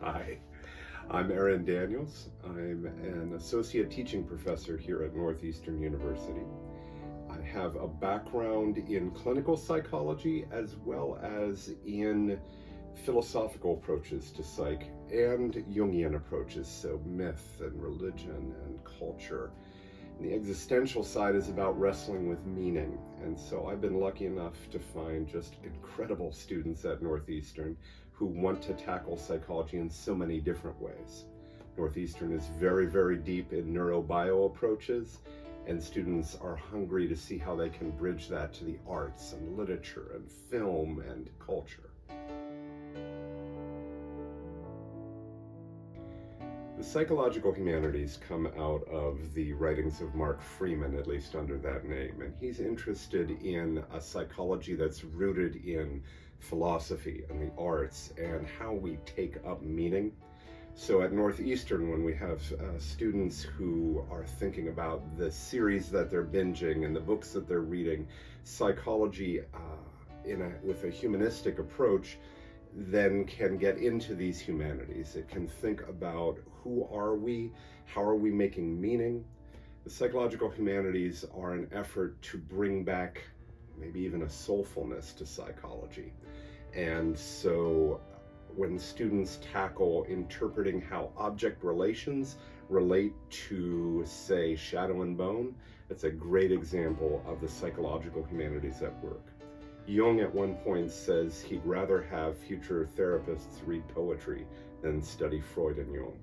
Hi, I'm Aaron Daniels. I'm an associate teaching professor here at Northeastern University. I have a background in clinical psychology as well as in philosophical approaches to psych and Jungian approaches, so myth and religion and culture. And the existential side is about wrestling with meaning. And so I've been lucky enough to find just incredible students at Northeastern who want to tackle psychology in so many different ways. Northeastern is very, very deep in neurobio approaches, and students are hungry to see how they can bridge that to the arts and literature and film and culture. The psychological humanities come out of the writings of Mark Freeman, at least under that name, and he's interested in a psychology that's rooted in philosophy and the arts and how we take up meaning. So at Northeastern, when we have students who are thinking about the series that they're binging and the books that they're reading, psychology with a humanistic approach then can get into these humanities. It can think about who are we, how are we making meaning. The psychological humanities are an effort to bring back maybe even a soulfulness to psychology. And so when students tackle interpreting how object relations relate to, say, shadow and bone, that's a great example of the psychological humanities at work. Jung at one point says he'd rather have future therapists read poetry than study Freud and Jung.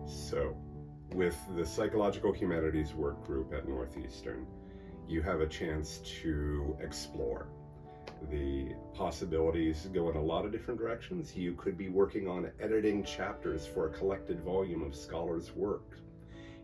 So, with the Psychological Humanities Workgroup at Northeastern, you have a chance to explore. The possibilities go in a lot of different directions. You could be working on editing chapters for a collected volume of scholars' work.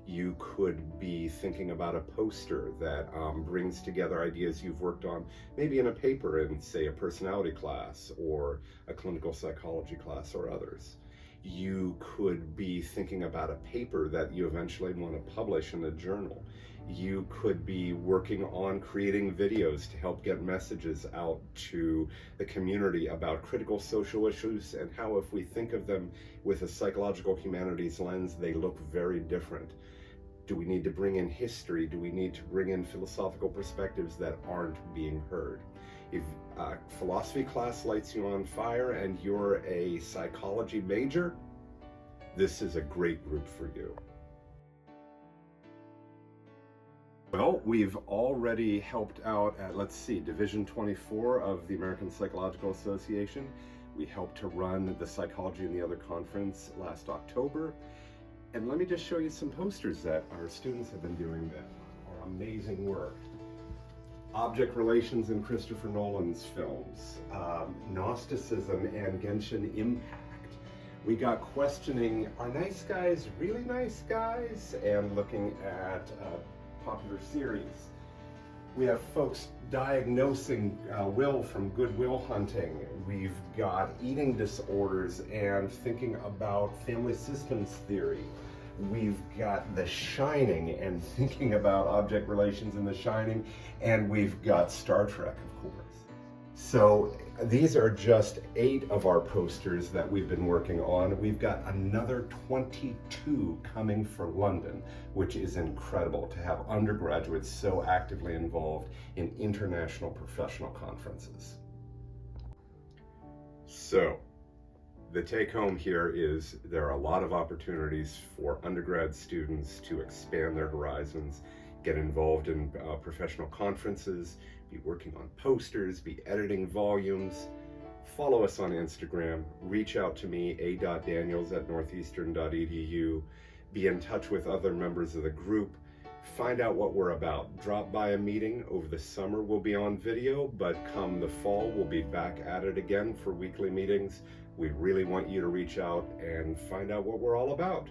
You could be thinking about a poster that brings together ideas you've worked on, maybe in a paper in, say, a personality class or a clinical psychology class or others. You could be thinking about a paper that you eventually want to publish in a journal. You could be working on creating videos to help get messages out to the community about critical social issues and how, if we think of them with a psychological humanities lens, they look very different. Do we need to bring in history? Do we need to bring in philosophical perspectives that aren't being heard? If a philosophy class lights you on fire and you're a psychology major, this is a great group for you. Well, we've already helped out at, let's see, Division 24 of the American Psychological Association. We helped to run the Psychology and the Other conference last October. And let me just show you some posters that our students have been doing that are amazing work. Object relations in Christopher Nolan's films, Gnosticism and Genshin Impact. We got questioning, are nice guys really nice guys? And looking at popular series. We have folks diagnosing Will from Good Will Hunting. We've got eating disorders and thinking about family systems theory. We've got The Shining and thinking about object relations in The Shining. And we've got Star Trek, of course. So these are just 8 of our posters that we've been working on. We've got another 22 coming for London, which is incredible to have undergraduates so actively involved in international professional conferences. So the take home here is there are a lot of opportunities for undergrad students to expand their horizons, get involved in professional conferences, be working on posters, be editing volumes. Follow us on Instagram, reach out to me, a.daniels@northeastern.edu, be in touch with other members of the group, find out what we're about. Drop by a meeting. Over the summer we'll be on video, but come the fall we'll be back at it again for weekly meetings. We really want you to reach out and find out what we're all about.